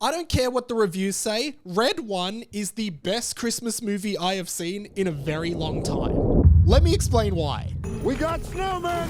I don't care what the reviews say, Red 1 is the best Christmas movie I have seen in a very long time. Let me explain why. We got snowmen!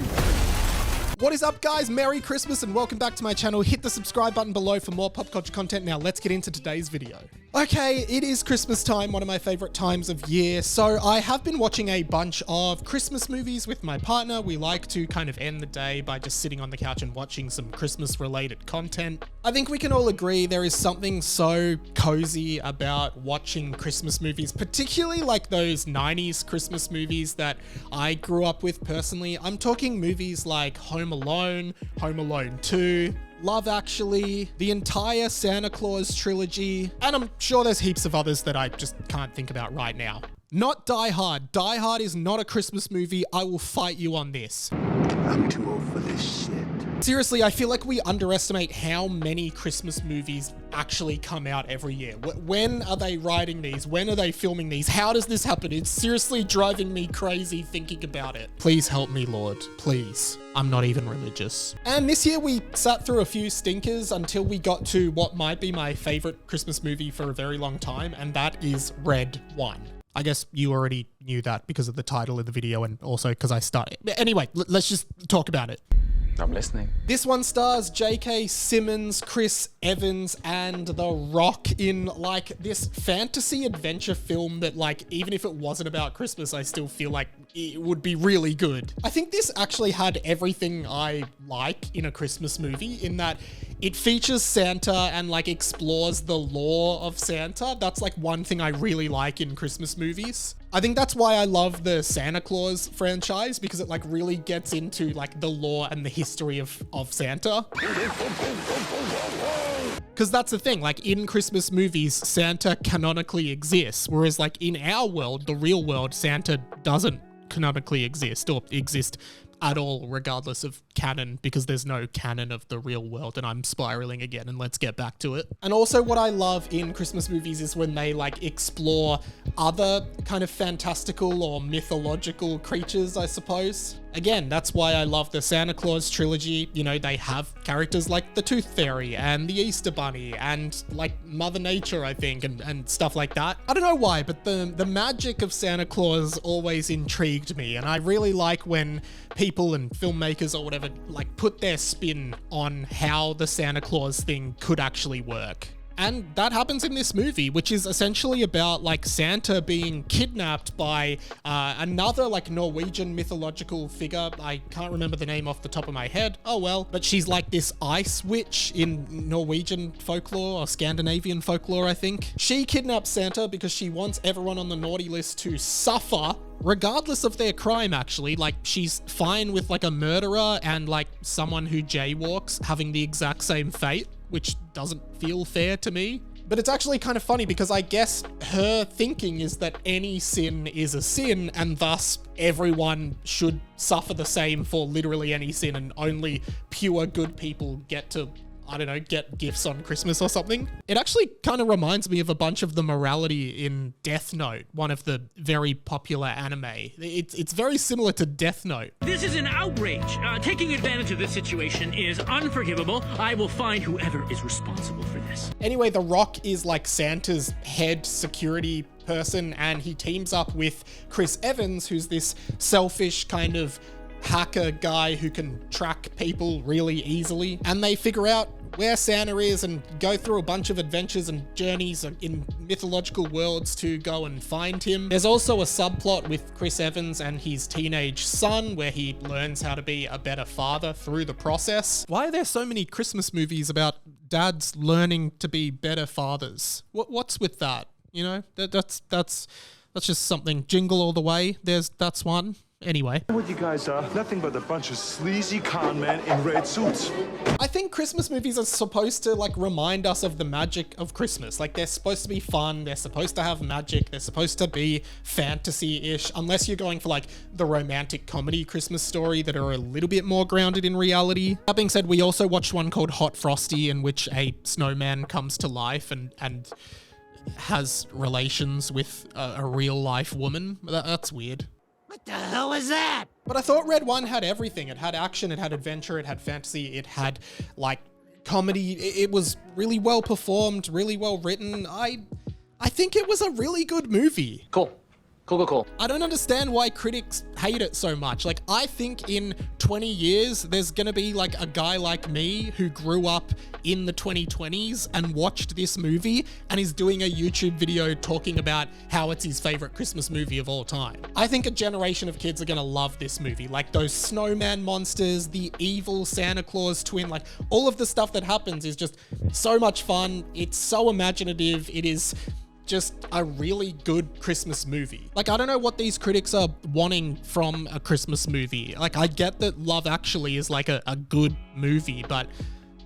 What is up, guys? Merry Christmas and welcome back to my channel. Hit the subscribe button below for more pop culture content. Now let's get into today's video. Okay, it is Christmas time, one of my favorite times of year. So I have been watching a bunch of Christmas movies with my partner. We like to kind of end the day by just sitting on the couch and watching some Christmas related content. I think we can all agree there is something so cozy about watching Christmas movies, particularly like those 90s Christmas movies that I grew up with personally. I'm talking movies like Home Alone, Home Alone 2, Love Actually, the entire Santa Claus trilogy, and I'm sure there's heaps of others that I just can't think about right now. Not Die Hard. Die Hard is not a Christmas movie. I will fight you on this. I'm too old for this shit. Seriously, I feel like we underestimate how many Christmas movies actually come out every year. When are they writing these? When are they filming these? How does this happen? It's seriously driving me crazy thinking about it. Please help me, Lord. Please. I'm not even religious. And this year we sat through a few stinkers until we got to what might be my favorite Christmas movie for a very long time, and that is Red 1. I guess you already knew that because of the title of the video and also because I started. Anyway, let's just talk about it. I'm listening. This one stars J.K. Simmons, Chris Evans, and The Rock in like this fantasy adventure film that like, even if it wasn't about Christmas, I still feel like it would be really good. I think this actually had everything I like in a Christmas movie in that it features Santa and like explores the lore of Santa. That's like one thing I really like in Christmas movies. I think that's why I love the Santa Claus franchise, because it like really gets into like the lore and the history of Santa. Because that's the thing, like in Christmas movies, Santa canonically exists, whereas like in our world, the real world, Santa doesn't canonically exist or exist at all, regardless of canon, because there's no canon of the real world, and I'm spiraling again, and let's get back to it. And also what I love in Christmas movies is when they like explore other kind of fantastical or mythological creatures, I suppose. Again, that's why I love the Santa Claus trilogy. You know, they have characters like the Tooth Fairy and the Easter Bunny and like Mother Nature, I think, and stuff like that. I don't know why, but the magic of Santa Claus always intrigued me, and I really like when people and filmmakers or whatever like put their spin on how the Santa Claus thing could actually work. And that happens in this movie, which is essentially about like Santa being kidnapped by another like Norwegian mythological figure. I can't remember the name off the top of my head. Oh well, but she's like this ice witch in Norwegian folklore or Scandinavian folklore, I think. She kidnaps Santa because she wants everyone on the naughty list to suffer regardless of their crime, actually. Like, she's fine with like a murderer and like someone who jaywalks having the exact same fate, which doesn't feel fair to me. But it's actually kind of funny because I guess her thinking is that any sin is a sin and thus everyone should suffer the same for literally any sin and only pure good people get to, I don't know, get gifts on Christmas or something. It actually kind of reminds me of a bunch of the morality in Death Note, one of the very popular anime. It's very similar to Death Note. This is an outrage. Taking advantage of this situation is unforgivable. I will find whoever is responsible for this. Anyway, The Rock is like Santa's head security person, and he teams up with Chris Evans, who's this selfish kind of hacker guy who can track people really easily, and they figure out where Santa is and go through a bunch of adventures and journeys in mythological worlds to go and find him. There's also a subplot with Chris Evans and his teenage son where he learns how to be a better father through the process. Why are there so many Christmas movies about dads learning to be better fathers? What's with that? You know, that's just something. Jingle All the Way. That's one. Anyway. What you guys are, nothing but a bunch of sleazy con men in red suits. I think Christmas movies are supposed to like remind us of the magic of Christmas. Like, they're supposed to be fun, they're supposed to have magic, they're supposed to be fantasy-ish, unless you're going for like the romantic comedy Christmas story that are a little bit more grounded in reality. That being said, we also watched one called Hot Frosty, in which a snowman comes to life and has relations with a real life woman. That's weird. What the hell was that? But I thought Red 1 had everything. It had action, it had adventure, it had fantasy, it had like comedy. It was really well performed, really well written. I think it was a really good movie. Cool. I don't understand why critics hate it so much. Like, I think in 20 years, there's gonna be like a guy like me who grew up in the 2020s and watched this movie and is doing a YouTube video talking about how it's his favorite Christmas movie of all time. I think a generation of kids are gonna love this movie. Like those snowman monsters, the evil Santa Claus twin, like all of the stuff that happens is just so much fun. It's so imaginative. It is just a really good Christmas movie. Like, I don't know what these critics are wanting from a Christmas movie. Like, I get that Love Actually is like a good movie, but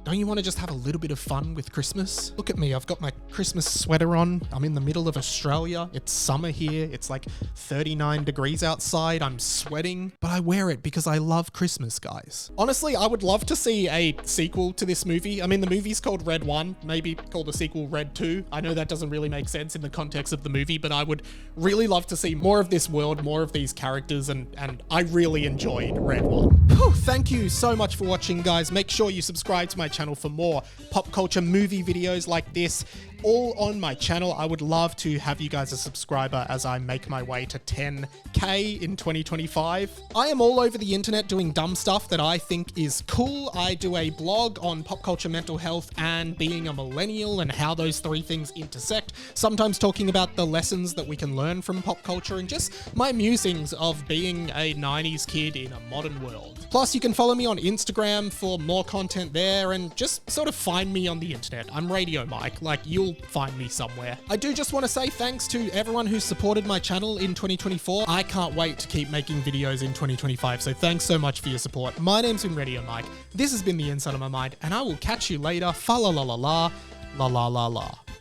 don't you want to just have a little bit of fun with Christmas? Look at me, I've got my Christmas sweater on. I'm in the middle of Australia. It's summer here. It's like 39 degrees outside. I'm sweating, but I wear it because I love Christmas, guys. Honestly, I would love to see a sequel to this movie. I mean, the movie's called Red 1, maybe call the sequel Red 2. I know that doesn't really make sense in the context of the movie, but I would really love to see more of this world, more of these characters, and I really enjoyed Red 1. Whew, thank you so much for watching, guys. Make sure you subscribe to my channel for more pop culture movie videos like this, all on my channel. I would love to have you guys a subscriber as I make my way to 10K in 2025. I am all over the internet doing dumb stuff that I think is cool. I do a blog on pop culture, mental health, and being a millennial and how those three things intersect, sometimes talking about the lessons that we can learn from pop culture and just my musings of being a 90s kid in a modern world. Plus, you can follow me on Instagram for more content there and just sort of find me on the internet. I'm Radio Mike, like you'll find me somewhere. I do just want to say thanks to everyone who supported my channel in 2024. I can't wait to keep making videos in 2025, so thanks so much for your support. My name's been Radio Mike. This has been The Inside of My Mind, and I will catch you later. Fa la la la la, la la la la.